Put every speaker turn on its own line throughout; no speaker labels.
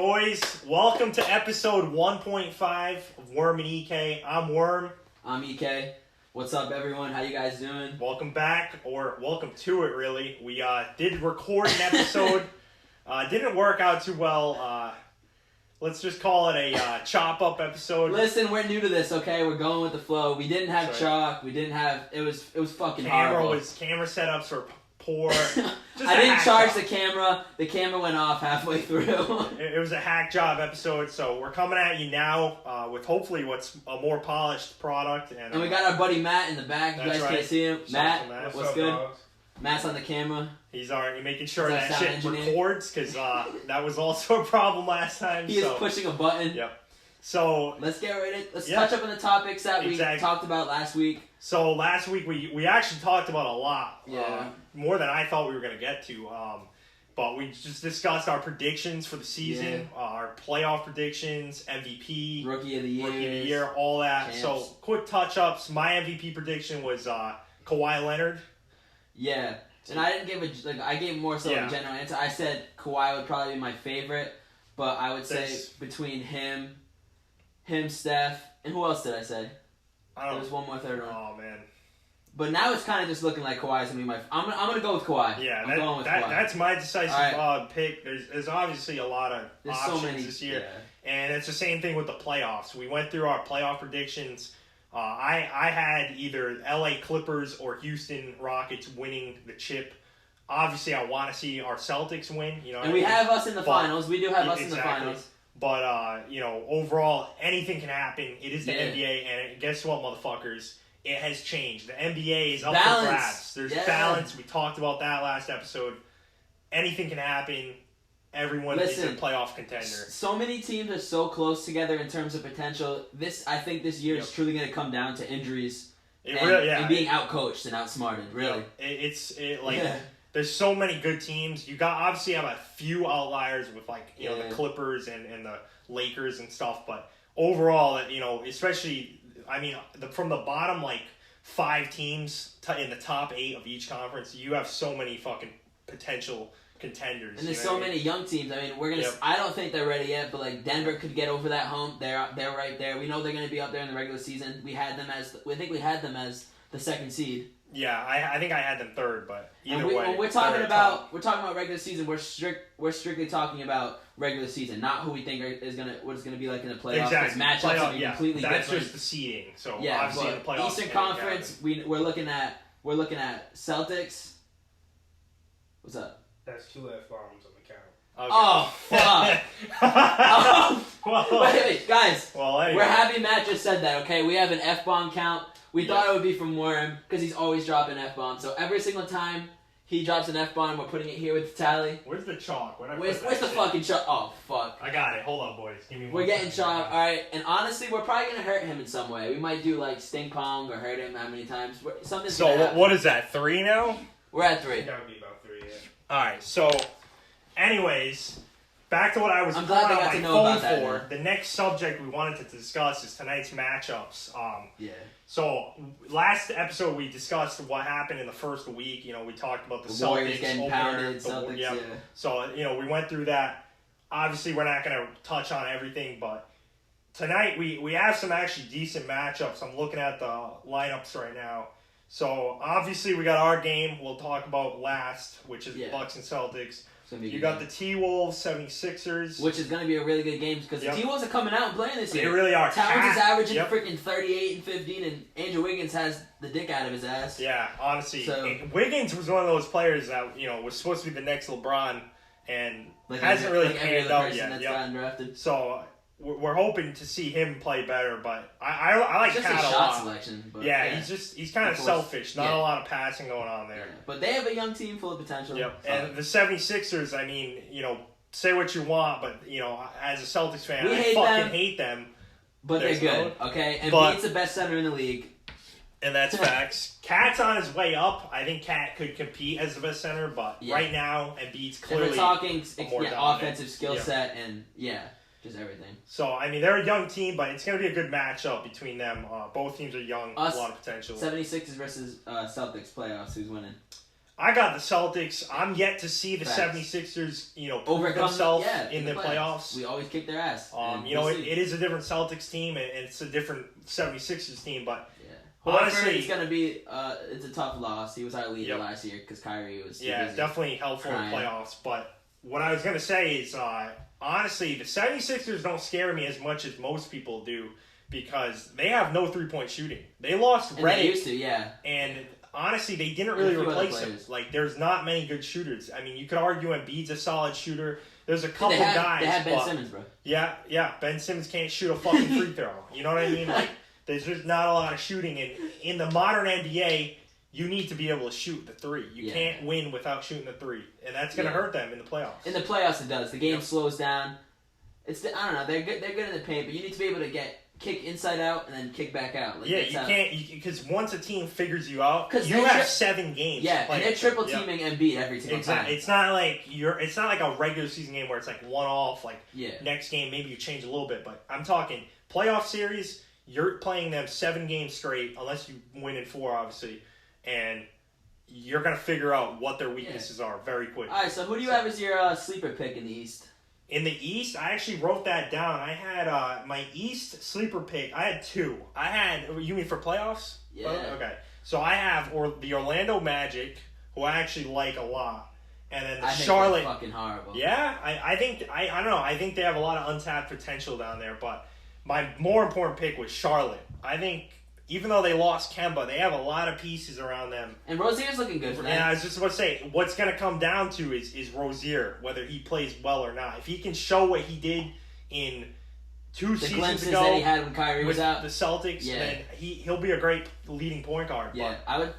boys. Welcome to episode 1.5 of Worm and EK. I'm Worm.
I'm EK. What's up, everyone? How you guys doing?
Welcome back, or welcome to it, really. We did record an episode. Didn't work out too well. Let's just call it a chop-up episode.
Listen, we're new to this, okay? We're going with the flow. We didn't have chalk. We didn't have... It was fucking horrible.
Camera setups were poor.
I didn't charge the camera. The camera went off halfway through.
It was a hack job episode, so we're coming at you now with hopefully what's a more polished product. And
we got our buddy Matt in the back. You guys can't see him. Matt, what's good?
Dogs?
Matt's on the camera.
He's already making sure that shit records, because that was also a problem last time.
He is pushing a button.
Yep. So
let's get ready. Let's touch up on the topics that we talked about last week.
So last week we actually talked about a lot.
Yeah.
More than I thought we were going to get to. But we just discussed our predictions for the season, our playoff predictions, MVP,
Rookie of the
Year, all that.
Champs.
So quick touch-ups. My MVP prediction was Kawhi Leonard.
Yeah. And I didn't give I gave more so a general answer. I said Kawhi would probably be my favorite, but I would say between him, Steph, and who else did I say? There was one more third one.
Oh man!
But now it's kind of just looking like Kawhi's gonna be my. I'm gonna go with Kawhi.
Yeah,
I'm going with Kawhi.
That's my decisive pick. There's obviously a lot of options this year, and it's the same thing with the playoffs. We went through our playoff predictions. I had either LA Clippers or Houston Rockets winning the chip. Obviously, I want to see our Celtics win.
And we have us in the finals. We do have us in the finals.
But overall, anything can happen. It is the NBA, and guess what, motherfuckers? It has changed. The NBA is up for grabs. There's balance. We talked about that last episode. Anything can happen. Everyone is a playoff contender.
So many teams are so close together in terms of potential. I think this year is truly going to come down to injuries and being outcoached and outsmarted. Really,
there's so many good teams. You got obviously have a few outliers with the Clippers and the Lakers and stuff, but overall, especially from the bottom 5 teams in the top 8 of each conference, you have so many fucking potential contenders.
And there's so many young teams. I mean, we're gonna. I don't think they're ready yet, but Denver could get over that hump. They're right there. We know they're gonna be up there in the regular season. We had them as the second seed.
Yeah, I think I had them third, but either way.
When we're talking about regular season, we're strictly talking about regular season, not who we think what it's gonna be like in the playoffs.
Exactly.
Matchups are completely different.
That's just the seeding. So obviously in the playoffs,
Eastern Conference, we're looking at Celtics. What's up?
That's 2 F-bombs on the count.
Okay.
Oh, fuck. Wait, guys.
Well, anyway.
We're happy Matt just said that, okay? We have an F-bomb count. We thought it would be from Worm, because he's always dropping F-bombs. So every single time he drops an F-bomb, we're putting it here with the tally.
Where's the chalk?
Where's the fucking chalk? Oh, fuck.
I got it. Hold on, boys. Give me one.
We're getting chalk, alright? And honestly, we're probably going to hurt him in some way. We might do, stink pong or hurt him how many times. Something's gonna happen.
What is that, 3 now?
We're at 3.
That would be about 3, yeah.
Alright, so, anyways, back to what I was
I'm glad they got to know about that
for.
now.
The next subject we wanted to discuss is tonight's matchups. So, last episode we discussed what happened in the first week. We talked about the Celtics
Warriors getting pounded.
So, we went through that. Obviously, we're not going to touch on everything, but tonight we have some actually decent matchups. I'm looking at the lineups right now. So, obviously, we got our game we'll talk about last, which is Bucks and Celtics. You got the T-Wolves, 76ers.
Which is going to be a really good game, because the T-Wolves are coming out and playing this year.
They really are.
Towns is averaging freaking 38 and 15, and Andrew Wiggins has the dick out of his ass.
Yeah, honestly. Wiggins was one of those players that, was supposed to be the next LeBron, and hasn't really panned out yet.
That's gotten drafted.
So, we're hoping to see him play better, but I like Cat a lot.
Just shot selection. But
he's kind of selfish. Not a lot of passing going on there.
Yeah. But they have a young team full of potential.
Yep. And the 76ers, say what you want, but, as a Celtics fan, I fucking hate them.
But they're good, okay? And Embiid's the best center in the league.
And that's facts. Cat's on his way up. I think Cat could compete as the best center, but right now, Embiid's clearly
we're talking offensive skill set and, just everything.
So, they're a young team, but it's going to be a good matchup between them. Both teams are young, a lot of potential.
76ers versus Celtics playoffs. Who's winning?
I got the Celtics. I'm yet to see the 76ers, prove
overcome
themselves in the playoffs.
We always kick their ass.
It is a different Celtics team, and it's a different 76ers team, but
honestly, it's gonna be it's a tough loss. He was our leader last year because Kyrie was
definitely helpful in playoffs. But what I was gonna say is, honestly, the 76ers don't scare me as much as most people do because they have no 3-point shooting. They lost Redick.
They used to,
and honestly, they didn't really replace him. Like, there's not many good shooters. I mean, you could argue Embiid's a solid shooter. There's a couple guys.
They have Ben Simmons, bro.
Yeah. Ben Simmons can't shoot a fucking free throw. You know what I mean? Like, there's just not a lot of shooting. And in the modern NBA, you need to be able to shoot the three. You can't win without shooting the three. And that's going to hurt them in the playoffs.
In the playoffs, it does. The game slows down. I don't know. They're good in the paint, but you need to be able to kick inside out and then kick back out. Like,
you can't, because once a team figures you out, you have 7 games.
Yeah, and they're triple teaming Embiid every single time.
It's not like a regular season game where it's like one off. Like next game maybe you change a little bit, but I'm talking playoff series. You're playing them 7 games straight, unless you win in 4, obviously, and you're gonna figure out what their weaknesses are very quickly.
All right, so who do you have as your sleeper pick in the East?
In the East, I actually wrote that down. I had my East sleeper pick. I had 2. You mean for playoffs?
Yeah.
Okay. So I have the Orlando Magic, who I actually like a lot, and then Charlotte.
Think they're fucking horrible.
Yeah, I think I don't know. I think they have a lot of untapped potential down there, but my more important pick was Charlotte. I think even though they lost Kemba, they have a lot of pieces around them.
And Rozier's looking good for them.
Yeah, I was just about to say, what's going to come down to is Rozier, whether he plays well or not. If he can show what he did in 2 seasons ago
that he had when Kyrie was out,
the Celtics, then he'll be a great leading point guard.
Yeah, but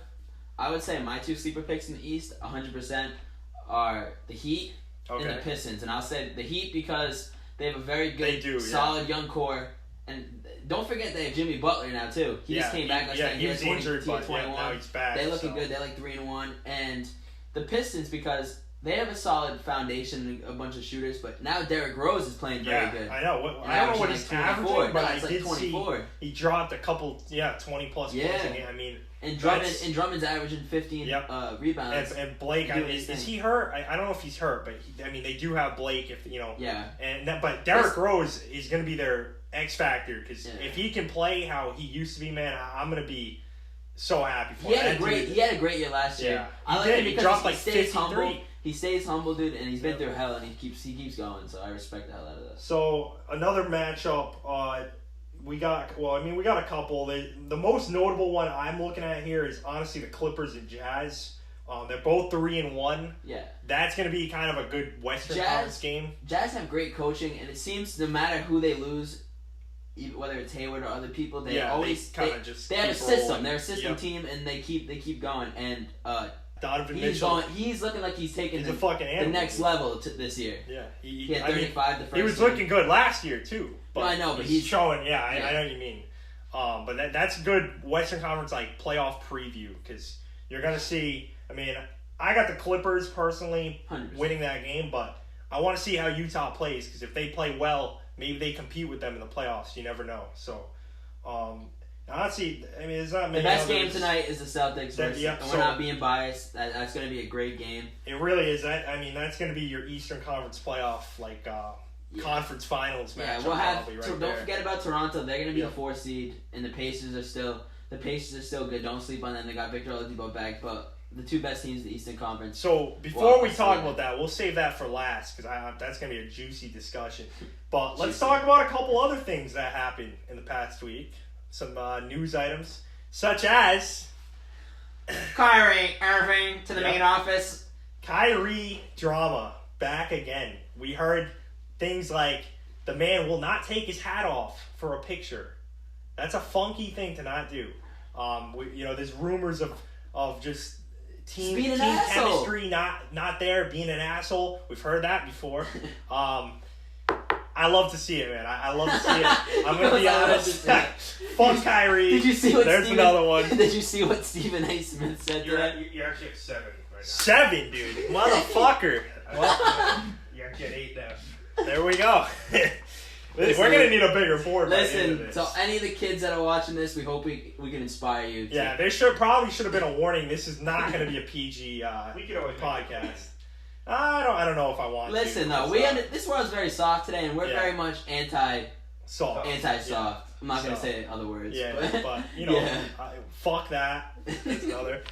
I would say my 2 sleeper picks in the East, 100%, are the Heat and the Pistons. And I'll say the Heat because they have a very good, solid young core. And don't forget they have Jimmy Butler now, too. He just came back last night.
He was injured, but
21.
now he's back.
They're looking good. They're like 3-1. And the Pistons, because they have a solid foundation, a bunch of shooters, but now Derrick Rose is playing very good.
I know. I don't know what he's averaging, but I did
24.
See he dropped a couple, 20-plus points a game. I mean,
and Drummond's averaging 15 rebounds.
And Blake, is he hurt? I don't know if he's hurt, but they do have Blake. But Derrick Rose is going to be their X factor because if he can play how he used to be, man, I'm going to be so happy for him.
He had a great year last year.
Yeah,
I like him because
he stays humble.
He stays humble, dude, and he's been through hell, and he keeps going. So I respect the hell out of this.
So another matchup, we got a couple. The most notable one I'm looking at here is honestly the Clippers and Jazz. They're both 3-1.
Yeah,
that's going to be kind of a good Western Conference game.
Jazz have great coaching, and it seems no matter who they lose, whether it's Hayward or other people, they always they have a system.
Rolling.
They're a system team, and they keep going. And
Donovan Mitchell,
he's looking like he's taking
the
next level this year.
Yeah,
he had 35 the first.
He was looking good last year too. But
I know, but
he's showing. Yeah, I know what you mean. But that's a good Western Conference playoff preview because you're gonna see. I mean, I got the Clippers personally
100%.
Winning that game, but I want to see how Utah plays because if they play well, maybe they compete with them in the playoffs. You never know. So, honestly, there's not many.
The best game tonight is the Celtics. We're not being biased. That's going to be a great game.
It really is. That's going to be your Eastern Conference playoff, conference finals match.
Yeah, we'll have. Don't forget about Toronto. They're going to be the 4th seed, and the Pacers are still good. Don't sleep on them. They got Victor Oladipo back, but the 2 best teams in the Eastern Conference.
So before we talk about that, we'll save that for last because that's going to be a juicy discussion. But let's talk about a couple other things that happened in the past week. Some news items, such as
Kyrie Irving to the main office.
Kyrie drama back again. We heard things like the man will not take his hat off for a picture. That's a funky thing to not do. There's rumors of just team chemistry not there, being an asshole. We've heard that before. I love to see it, man. I love to see it. I'm gonna be honest. Fuck Kyrie.
Did you see what
There's another one.
Did you see what Stephen A. Smith said?
You're actually at 7 right now.
7, dude. Motherfucker.
You're actually at 8 now.
There we go. We're gonna need a bigger board.
Listen, so any of the kids that are watching this, we hope we can inspire you.
Yeah, there should have been a warning. This is not gonna be a PG
we could always
podcast. I don't know if I want.
Listen,
to.
This world's very soft today, and we're very much
soft.
Anti-soft. Yeah. I'm not gonna say other words.
Yeah, but you know, fuck that. That's another.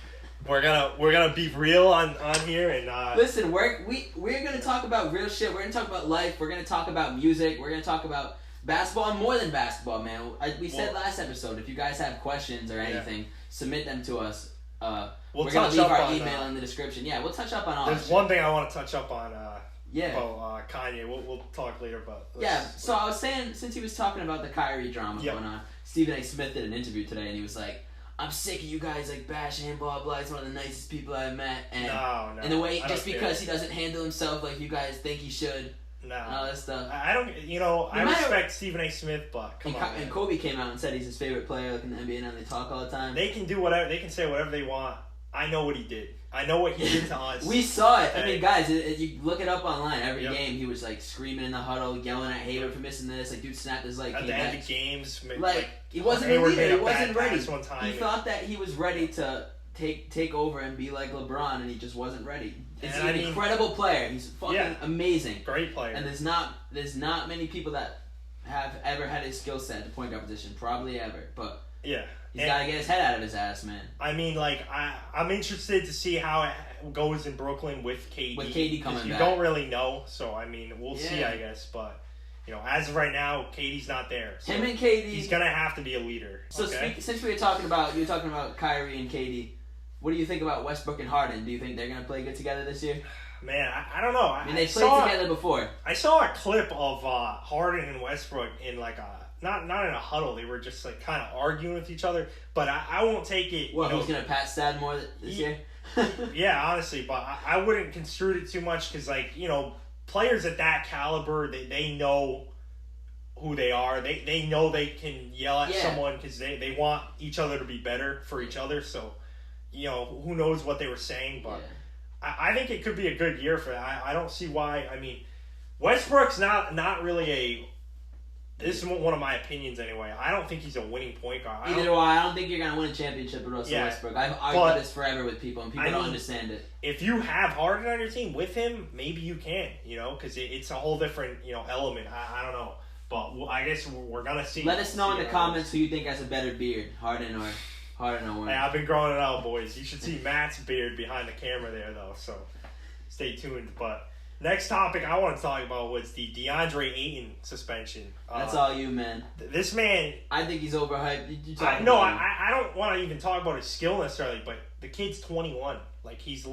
We're gonna be real on here and
listen. We're gonna talk about real shit. We're gonna talk about life. We're gonna talk about music. We're gonna talk about basketball and more than basketball, man. We said last episode, if you guys have questions or anything, submit them to us. We're gonna leave our email in the description. Yeah, we'll touch up on all.
There's one thing I want to touch up on.
About
Kanye. We'll talk later about this.
Yeah, so I was saying, since he was talking about the Kyrie drama going on, Stephen A. Smith did an interview today, and he was like, I'm sick of you guys like bashing him, blah blah. He's one of the nicest people I've met, and in the way just because he doesn't handle himself like you guys think he should, and all that stuff.
I don't, I respect Stephen A. Smith, but come on.
And Kobe came out and said he's his favorite player like in the NBA, and they talk all the time.
They can do whatever. They can say whatever they want. I know what he did. I know what he did to us.
We saw it. I mean, guys, you look it up online. Every game, he was like screaming in the huddle, yelling at Hayward for missing this. Like, dude snapped his leg.
At the end of games,
like he wasn't ready. He wasn't ready. He thought that he was ready to take over and be like LeBron, and he just wasn't ready. He's an incredible player. He's fucking amazing.
Great player.
And there's not many people that have ever had his skill set at the point guard position, probably ever. But
yeah.
He's got to get his head out of his ass, man.
I mean, like, I'm interested to see how it goes in Brooklyn with KD.
With KD coming back.
You don't really know, so, I mean, we'll see, I guess. But, as of right now, KD's not there. So
him and KD...
He's going to have to be a leader.
So, since you were talking about Kyrie and KD, what do you think about Westbrook and Harden? Do you think they're going to play good together this year?
Man, I don't know.
I mean, they played together before.
I saw a clip of Harden and Westbrook in, like, Not in a huddle. They were just like kind of arguing with each other. But I won't take it.
Well, who's gonna pat Stad more this year?
Yeah, honestly, but I wouldn't construe it too much because players at that caliber, they know who they are. They know they can yell at someone because they want each other to be better for each other. So, who knows what they were saying, but I think it could be a good year for that. I don't see why. I mean, Westbrook's not really a. This is one of my opinions anyway. I don't think he's a winning point guard.
Either do I. I don't think you're going to win a championship with Russell Westbrook. I've argued this forever with people, and people don't understand it.
If you have Harden on your team with him, maybe you can, because it's a whole different, element. I don't know. But I guess we're going to see.
Let us know in the comments who you think has a better beard, Harden or Warren.
Hey, I've been growing it out, boys. You should see Matt's beard behind the camera there, though. So stay tuned. But next topic I want to talk about was the DeAndre Ayton suspension.
That's all you, man.
This man...
I think he's overhyped.
I don't want to even talk about his skill necessarily, but the kid's 21. Like, he's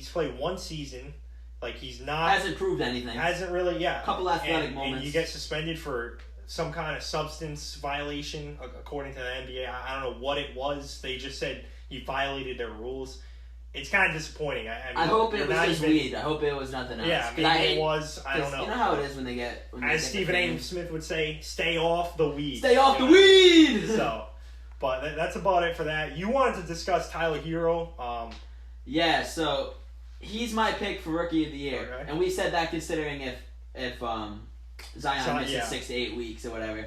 played one season. Like, he's not...
Hasn't proved anything.
Hasn't really,
A couple athletic moments.
And you get suspended for some kind of substance violation, according to the NBA. I don't know what it was. They just said you violated their rules. It's kind of disappointing.
I hope it was just weed. I hope it was nothing else.
Yeah, maybe it was. I don't know.
You know how it is when they get...
As Stephen A. Smith would say, stay off the weed.
Stay off the weed!
So, but that's about it for that. You wanted to discuss Tyler Hero.
Yeah, so he's my pick for Rookie of the Year. Okay. And we said that considering if Zion misses 6 to 8 weeks or whatever.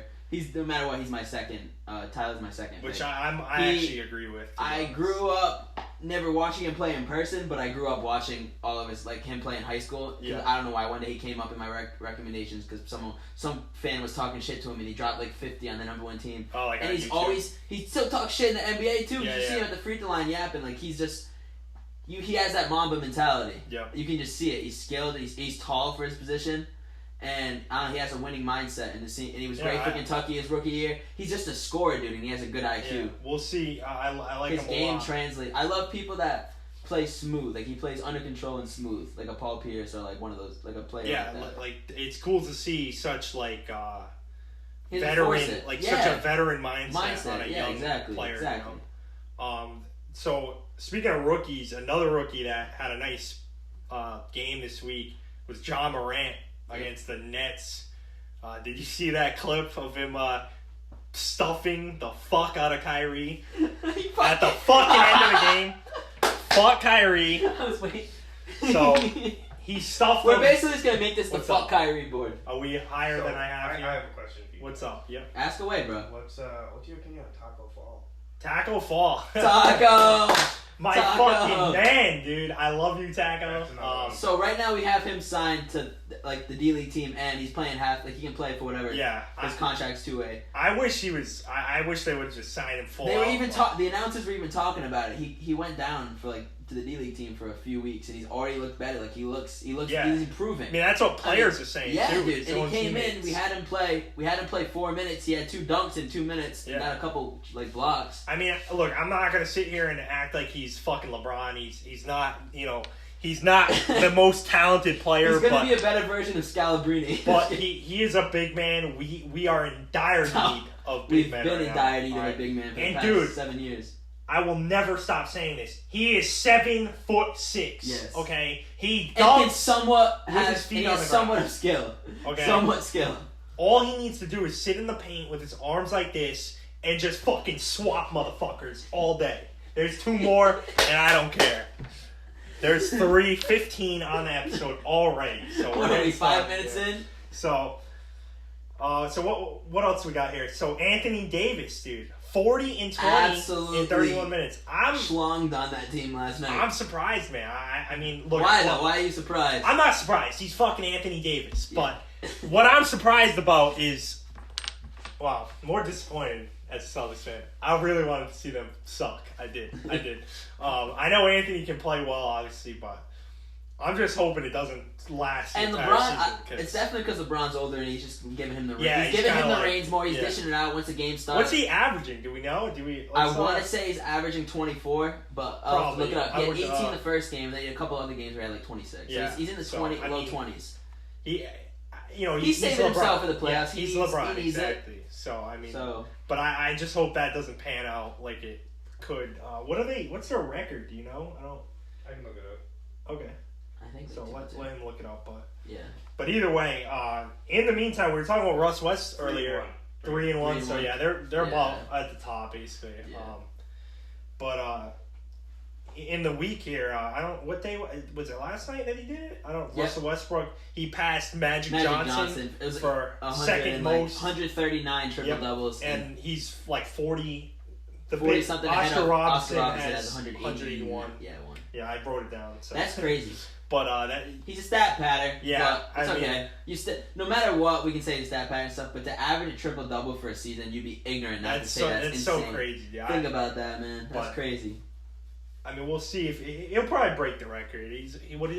No matter what, he's my second. Tyler's my second.
Which I actually agree with.
I grew up never watching him play in person, but I grew up watching all of his, like him play in high school. Yeah. I don't know why one day he came up in my recommendations because some fan was talking shit to him and he dropped like 50 on the number one team.
Oh, like
and he still talks shit in the NBA too. You see him at the free throw line yapping like he's just. He has that Mamba mentality.
Yeah.
You can just see it. He's skilled. He's tall for his position. And he has a winning mindset in the scene. And he was great for Kentucky his rookie year. He's just a scorer, dude, and he has a good IQ.
Yeah, we'll see. I like him a lot.
His game translates. I love people that play smooth. Like, he plays under control and smooth. Like a Paul Pierce or, like, one of those, like a player like that.
Yeah, like, it's cool to see such, like, veteran, like, such a veteran mindset on a young player.
Exactly.
So, speaking of rookies, another rookie that had a nice game this week was John Morant against the Nets. Did you see that clip of him stuffing the fuck out of Kyrie at the fucking end of the game? Fuck Kyrie.
I was waiting.
So he stuffed
We're
him.
basically just gonna make this the
What's
fuck
up?
Kyrie board.
Are we higher than I have
I
here?
have a question for you.
What's up? Yep.
Ask away, bro.
What's your opinion on Taco Fall?
Taco Fall.
Taco!
My
Taco.
fucking man, dude. I love you, Taco.
So right now we have him signed to like the D League team, and he's playing half. Like he can play for whatever.
Yeah.
His contract's 2-way.
I wish he was. I wish they would just sign him full.
They were even the announcers were even talking about it. He went down for like to the D League team for a few weeks, and he's already looked better. Like he looks.
Yeah.
He's improving.
I mean, that's what players are saying
yeah,
too.
dude. And he came in. We had him play 4 minutes. He had 2 dunks in 2 minutes.
Yeah.
And got a couple like blocks.
I mean, look, I'm not gonna sit here and act like he's fucking LeBron. He's not. He's not the most talented player.
He's gonna be a better version of Scalabrini.
But he is a big man. We are in dire need of big men.
We've been
right
in
now.
dire need of
All
a
right.
big man for
And
the past
dude,
7 years.
I will never stop saying this. He is 7'6".
Yes.
Okay. He
And can
dunks.
somewhat
with
have
his feet
and he
on
has
the ground.
somewhat of skill.
Okay.
Somewhat skill.
All he needs to do is sit in the paint with his arms like this and just fucking swap motherfuckers all day. There's 2 more, and I don't care. There's 3:15 on the episode already. So
What are we, 5 minutes in?
So, what else we got here? So Anthony Davis, dude, 40 and 20
Absolutely.
in 31 minutes. I'm
Schlonged on that team last night.
surprised, man. I mean, look.
Why
look,
though? Why are you surprised?
I'm not surprised. He's fucking Anthony Davis.
Yeah.
But what I'm surprised about is, wow, more disappointed as a Celtics fan. I really wanted to see them suck. I did. I know Anthony can play well, obviously, but I'm just hoping it doesn't last the
And
entire
LeBron,
season.
it's definitely because LeBron's older and he's just giving him the reins.
Yeah,
he's
he's
giving him
kinda
the
like-
reins more. He's
yeah.
dishing it out once the game starts.
What's he averaging? Do we know?
I want to say he's averaging 24, but I'll have to look it up.
I
He
would,
had 18 the first game, then he had a couple other games where he had like 26.
Yeah,
So he's in the
so,
20,
I
low
mean,
20s.
He's
saving
LeBron.
himself for the playoffs.
Yeah, he's LeBron,
he needs it.
exactly. So I mean,
So
but I just hope that doesn't pan out like it could. What are they? What's their record? Do you know?
I can look it up.
Okay.
I think
So let him look it up.
Yeah.
But either way, in the meantime, we were talking about Russ West earlier. 3-1.
3-1.
So yeah, they're
Yeah.
about at the top basically.
Yeah.
But in the week here, I don't. What day was it? Last night that he did it? I don't.
Yeah.
Russell Westbrook. He passed Magic Johnson
It was
for
100
second
and,
most,
139 triple
Yep.
doubles.
and he's like 40. The
40
big
something ahead
Oscar
of
Robertson
has
has
181. Yeah, one.
Yeah, I wrote it down. So.
That's crazy.
But that
He's a stat pattern.
Yeah,
but it's
I mean-
okay. No matter what, we can say he's stat pattern and stuff. But to average a triple double for a season, you'd be ignorant not to say that's
it's
insane.
so crazy. Yeah,
Think about that, man. That's
But-
crazy.
I mean, we'll see if he'll probably break the record.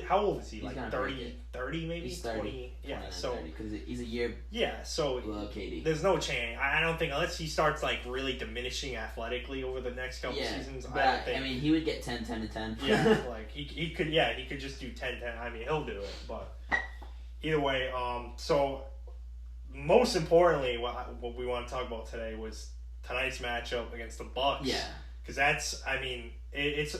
How old is he?
He's
Like
gonna break
30,
it.
30 maybe?
He's 30.
20. Yeah, so
because he's a year
so
below KD.
there's no chance. I don't think unless he starts like really diminishing athletically over the next couple seasons.
But
I don't think.
I mean, he would get 10, 10 to 10.
Yeah, like he could just do 10-10. I mean, he'll do it. But either way, so most importantly, what we want to talk about today was tonight's matchup against the Bucks.
Yeah.
Because that's, I mean, it's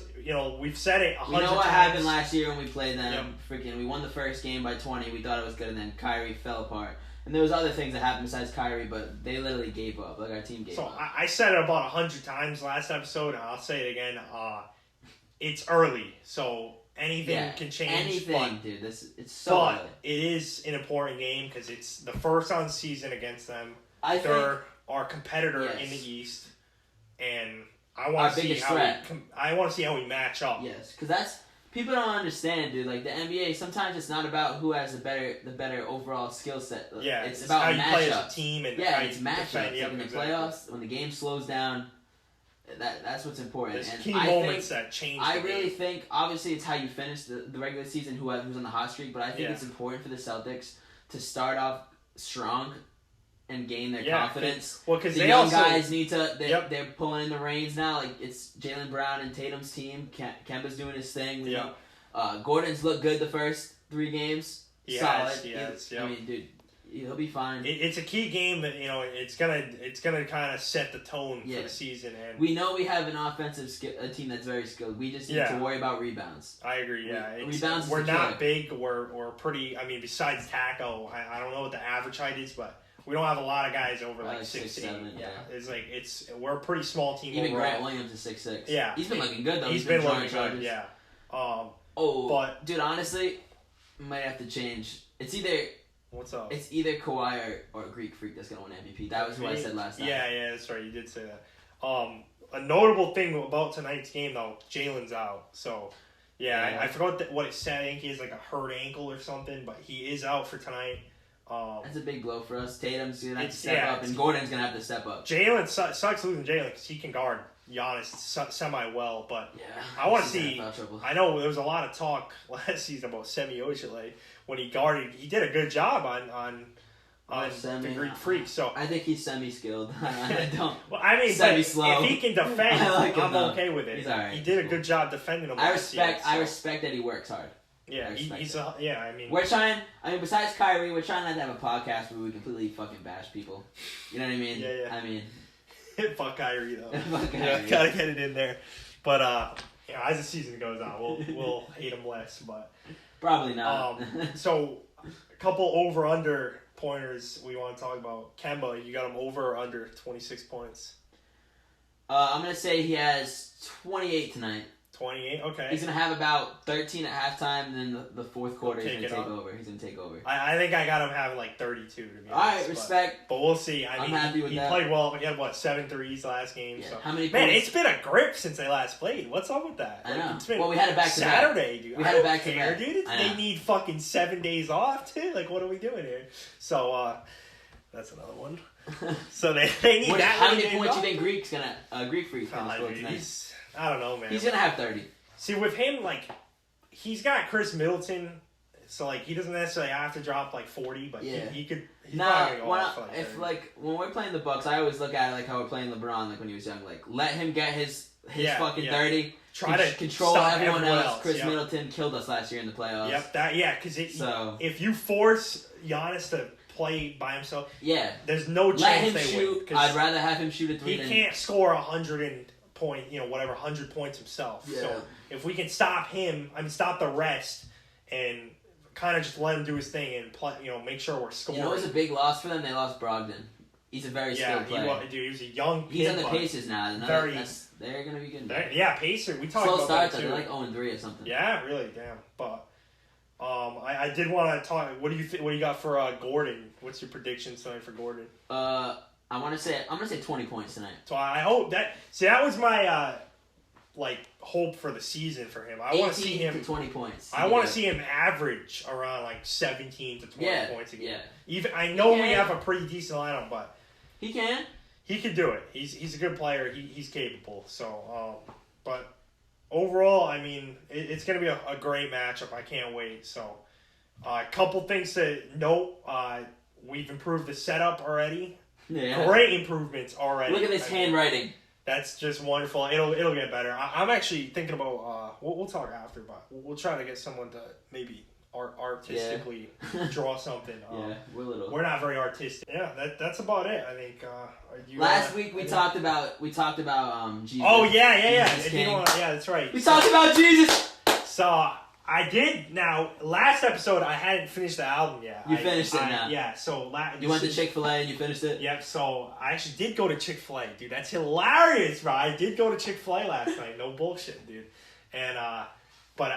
we've said it 100
You know what
times.
happened last year when we played them?
Yep.
Freaking, we won the first game by 20. We thought it was good, and then Kyrie fell apart. And there was other things that happened besides Kyrie, but they literally gave up. Like our team gave
So
up.
I said it about 100 times last episode, and I'll say it again. It's early, so anything can change.
Anything, dude. It's so early.
But it is an important game because it's the first on season against them.
I think
They're our competitor
Yes.
in the East, and I
Our
want to see
biggest
how
threat.
I want to see how we match up.
yes, because that's people don't understand, dude. Like the NBA, sometimes it's not about who has the better overall skill set.
Yeah,
it's about
how you play as
matchups.
a team and
Yeah,
how
it's
you
matchups.
defend.
Like
Yep,
in the
exactly.
playoffs, when the game slows down, that's what's important.
There's
and
key
I
moments
think,
that change.
I
the
really
game.
think, obviously, it's how you finish the regular season, who's on the hot streak. But I think
Yeah.
it's important for the Celtics to start off strong and gain their
Yeah,
confidence.
Well, because
The
they
young
also
guys need to.
Yep.
They're pulling in the reins now. Like it's Jaylen Brown and Tatum's team. Kemba's doing his thing. You
Yep.
know, Gordon's looked good the first 3 games.
He
Solid.
has,
I
yep.
mean, dude, he'll be fine.
It's a key game that it's gonna kind of set the tone for
Yeah.
the season, and
We know we have an offensive a team that's very skilled. We just need to worry about rebounds.
I agree. Yeah,
Rebounds is
we're
the
not
killer.
big. We're pretty. I mean, besides Taco, I don't know what the average height is, but we don't have a lot of guys over like 6'8".
6'7", yeah.
We're a pretty small team.
Even
overall.
Grant Williams is 6'6".
Yeah.
He's been looking good though.
He's been
drawing
looking
charges.
good. Yeah.
Oh,
But-
dude, honestly, might have to change. It's either.
What's up?
It's either Kawhi or Greek Freak that's gonna win MVP. That was who I said last time.
Yeah, that's right. You did say that. A notable thing about tonight's game though, Jalen's out. So, I forgot what it said. I think he has like a hurt ankle or something, but he is out for tonight.
That's a big blow for us. Tatum's gonna have to step up, and Gordon's gonna have to step up.
Jalen sucks losing Jalen because he can guard Giannis semi well, but I want to see. I know there was a lot of talk last season about Semi Ojeleye when he guarded. He did a good job on the Greek Freak. So
I think he's semi-skilled. I don't.
Well, I mean,
semi-slow.
If he can defend, I'm okay with it.
He's all right.
He did a good job defending him.
I respect that he works hard.
Yeah, I mean,
we're trying. I mean, besides Kyrie, we're trying not to have a podcast where we completely fucking bash people. You know what I mean?
Yeah.
I mean,
fuck Kyrie though.
Fuck Kyrie.
Gotta get it in there. But as the season goes on, we'll hate him less. But
probably not.
So a couple over under pointers we want to talk about. Kemba, you got him over or under 26 points?
I'm gonna say he has 28 tonight.
28, okay.
He's going to have about 13 at halftime, and then the fourth quarter he's going to take over. He's going to take over.
I think I got him having like 32, to be honest.
All right, respect.
But we'll see.
I'm happy with
he
that.
He played well. He had, 7 threes last game.
Yeah.
So.
How many
Man,
points?
It's been a grip since they last played. What's up with that?
I know.
It's been
we had it back to back.
Saturday, dude.
We had it back to back.
Dude. They need fucking 7 days off, too. Like, what are we doing here? So, that's another one. So they need that.
How many points do you think Greek Freak's going to score tonight?
I don't know, man.
He's going to have 30.
See, with him, he's got Chris Middleton, so, he doesn't necessarily have to drop, 40, but he could, he's not going to go off for, 30.
When we're playing the Bucks, I always look at it how we're playing LeBron, when he was young. Let him get his fucking 30.
Try to
control everyone else. Chris
Yep.
Middleton killed us last year in the playoffs.
Yep, because if you force Giannis to play by himself, there's no chance
let him
they
shoot.
win.
I'd rather have him shoot a 3
He can't score 100 points himself.
Yeah.
So if we can stop the rest, and kind of just let him do his thing and play, make sure we're scoring.
You know, it was a big loss for them. They lost Brogdon. He's a very skilled player.
He was a young kid.
He's on the Pacers now. They're gonna be good.
Pacers. We talked
slow
about
start,
that too.
They're like 0-3 or something.
Yeah, really, damn. But I did want to talk. What do you got for Gordon? What's your prediction tonight for Gordon?
I'm gonna say 20 points tonight.
So I hope that. See, that was my hope for the season for him. I want to see him
20 points.
I want to see him average around 17 to 20 points a game.
Yeah.
Even I know we have a pretty decent lineup, but
he can
do it. He's a good player. He's capable. So, but overall, I mean, it's going to be a great matchup. I can't wait. So, a couple things to note. We've improved the setup already.
Yeah.
Great improvements already.
Look at this handwriting.
That's just wonderful. It'll get better. I'm actually thinking about. We'll talk after, but we'll try to get someone to maybe artistically draw something. We're not very artistic. Yeah, that's about it. I think.
Last week we talked about Jesus.
Oh yeah. That's right.
We talked about Jesus.
So I did. Now, last episode I hadn't finished the album yet.
You finished it now.
Yeah. So
you went to Chick-fil-A and you finished it.
Yep. So I actually did go to Chick-fil-A, dude. That's hilarious, bro. I did go to Chick-fil-A last night. No bullshit, dude. And but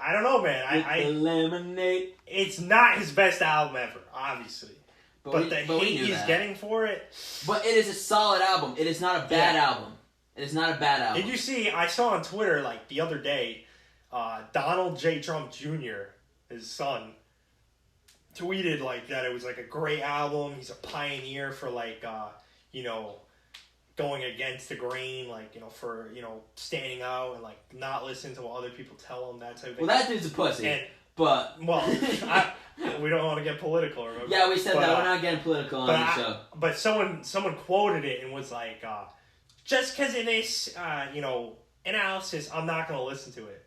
I don't know, man.
The lemonade.
It's not his best album ever, obviously. But the hate he's getting for it.
But it is a solid album. It is not a bad album. It is not a bad album.
Did you see? I saw on Twitter the other day. Donald J. Trump Jr., his son, tweeted that it was a great album. He's a pioneer for going against the grain, for standing out and not listening to what other people tell him, that type of thing.
Well, that dude's a pussy.
We don't want to get political. Remember?
Yeah, we said that we're not getting political on the show.
But someone quoted it and was like, just because it is analysis, I'm not going to listen to it.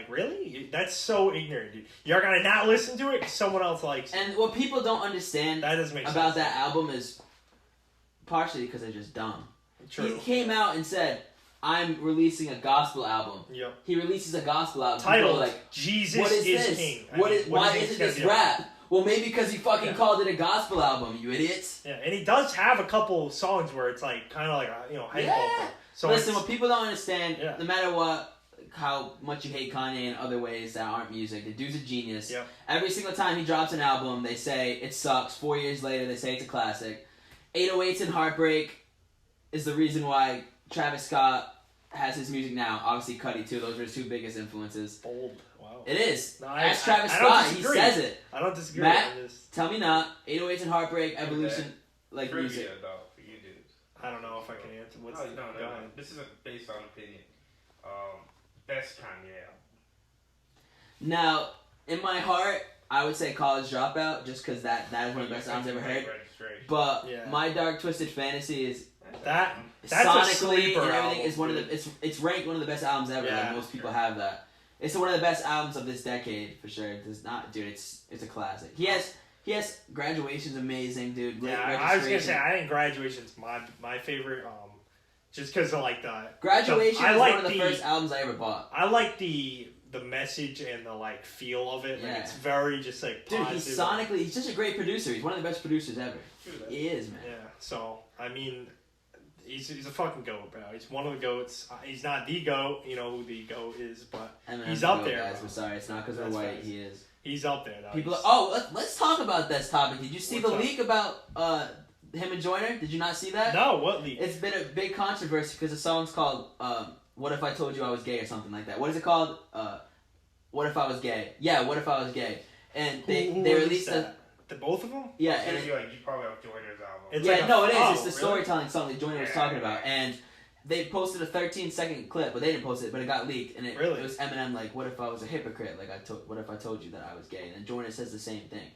Really? That's so ignorant, dude. You're going to not listen to it because someone else likes it.
And what people don't understand about that album is partially because they're just dumb.
True.
He came out and said, I'm releasing a gospel album.
Yep.
He releases a gospel album.
Titled, Jesus is King.
Why isn't this rap? Well, maybe because he fucking called it a gospel album, you idiots.
Yeah, and he does have a couple songs where it's kind of head vocal. So
listen, what people don't understand, no matter what, how much you hate Kanye in other ways that aren't music. The dude's a genius.
Yep.
Every single time he drops an album, they say it sucks. 4 years later, they say it's a classic. 808s and Heartbreak is the reason why Travis Scott has his music now. Obviously, Cudi too. Those are his two biggest influences.
Bold. Wow.
It is.
No,
Ask Travis Scott. He says it.
I don't disagree.
Matt, tell me not. 808s and Heartbreak, Evolution, like
Trivia,
music.
though, for you dudes.
I don't know if I can answer. What's
no.
go ahead.
This isn't based on opinion. Best Kanye album.
Now, in my heart, I would say College Dropout, just because that is one of the best albums I've ever heard. But My Dark Twisted Fantasy is
that's
sonically and everything
album,
is one of the it's ranked one of the best albums ever.
Yeah,
like most people have that. It's one of the best albums of this decade for sure. It's not, dude. It's a classic. He has Graduation's amazing, dude.
Yeah, I was gonna say I think Graduation's my favorite. Just because of like the
Graduation is
like
one of the first albums I ever bought.
I like the message and the like feel of it.
Yeah.
Like, it's very just like
dude.
positive.
He's just a great producer. He's one of the best producers ever. He is, man.
Yeah. So I mean, he's a fucking goat, bro. He's one of the goats. He's not the goat. You know who the goat is, but he's up there.
Guys, we're sorry. It's not because we're white. He is.
He's up there, though.
People. Let's talk about this topic. Did you see the leak about him and Joyner? Did you not see that?
No, what leak?
It's been a big controversy because the song's called "What If I Told You I Was Gay" or something like that. What is it called? What If I Was Gay? Yeah, What If I Was Gay? And they released
the both of them.
Yeah,
and you probably have Joyner's album.
It is. It's the storytelling song that Joyner was talking about, and they posted a 13-second clip, but they didn't post it, but it got leaked, and it was Eminem like, "What if I was a hypocrite? Like what if I told you that I was gay?" And then Joyner says the same thing,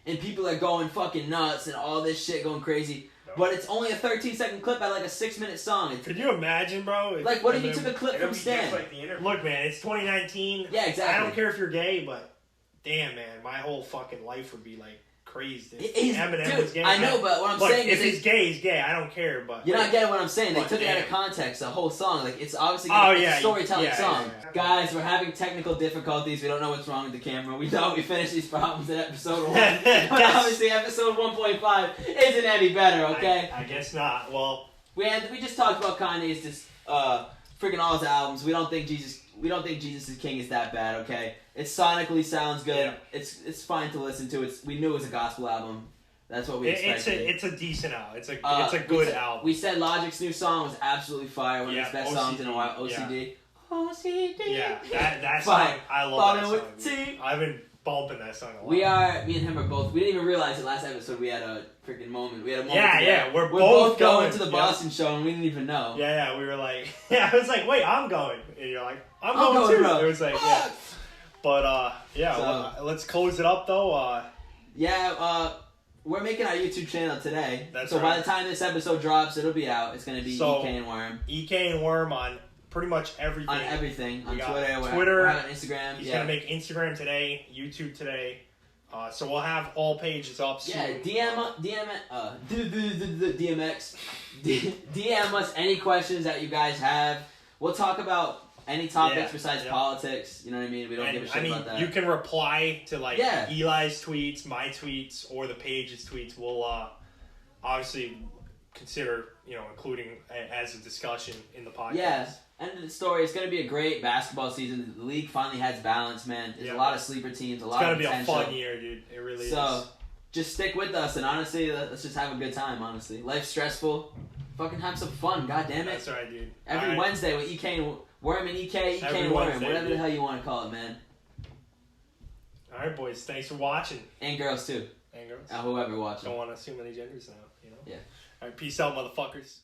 and people are going fucking nuts and all this shit going crazy. But it's only a 13-second clip out of like a 6-minute song.
Could you imagine, bro?
Like, what if you took a clip from Stan?
Like
look, man, it's 2019.
Yeah, exactly.
I don't care if you're gay, but damn, man, my whole fucking life would be like crazed.
Eminem was gay. I know, but what I'm saying
is,
if
he's gay, he's gay. I don't care, but
you're not getting what I'm saying. They took it out of context. The whole song, like it's obviously a storytelling song.
Yeah.
Guys, we're having technical difficulties. We don't know what's wrong with the camera. We thought we finished these problems in episode 1, but obviously episode 1.5 isn't any better. Okay.
I guess not. Well,
we just talked about Kanye's just freaking all his albums. We don't think Jesus is King is that bad. Okay. It sonically sounds good. Yeah. It's fine to listen to. We knew it was a gospel album. That's what we expected.
It's a decent album. It's a good album.
We said Logic's new song was absolutely fire. One of his best songs in a while. OCD.
Yeah.
OCD.
Yeah, that song. I love that song. I've been bumping that song a lot.
Me and him are both. We didn't even realize it last episode. We had a freaking moment. We had a moment.
Yeah. We're both
going to the Boston show, and we didn't even know.
Yeah. We were like, I was like, wait, I'm going, and you're like, I'm going too. Bro. It was like, yeah. But let's close it up though.
We're making our YouTube channel today.
That's
so by the time this episode drops, it'll be out. It's gonna be EK and Worm.
EK and Worm on pretty much everything.
On everything. On Twitter.
We're
on Instagram.
He's gonna make Instagram today, YouTube today. So we'll have all pages up soon.
Yeah, DM us any questions that you guys have. We'll talk about any topics besides politics. You know what I mean? We don't give a shit about that.
You can reply to Eli's tweets, my tweets, or the page's tweets. We'll obviously consider including as a discussion in the podcast.
Yeah. End of the story. It's going to be a great basketball season. The league finally has balance, man. There's a lot of sleeper teams, a lot of potential.
It's going to be a fun year, dude. It really is.
So, just stick with us, and honestly, let's just have a good time, honestly. Life's stressful. Fucking have some fun, goddammit.
That's right, dude.
Every Wednesday with EK and Worm and EK and Worm, whatever the hell you want to call it, man.
All right, boys. Thanks for watching.
And girls, too.
And girls.
Whoever watching.
Don't want to assume any genders now,
Yeah.
All right, peace out, motherfuckers.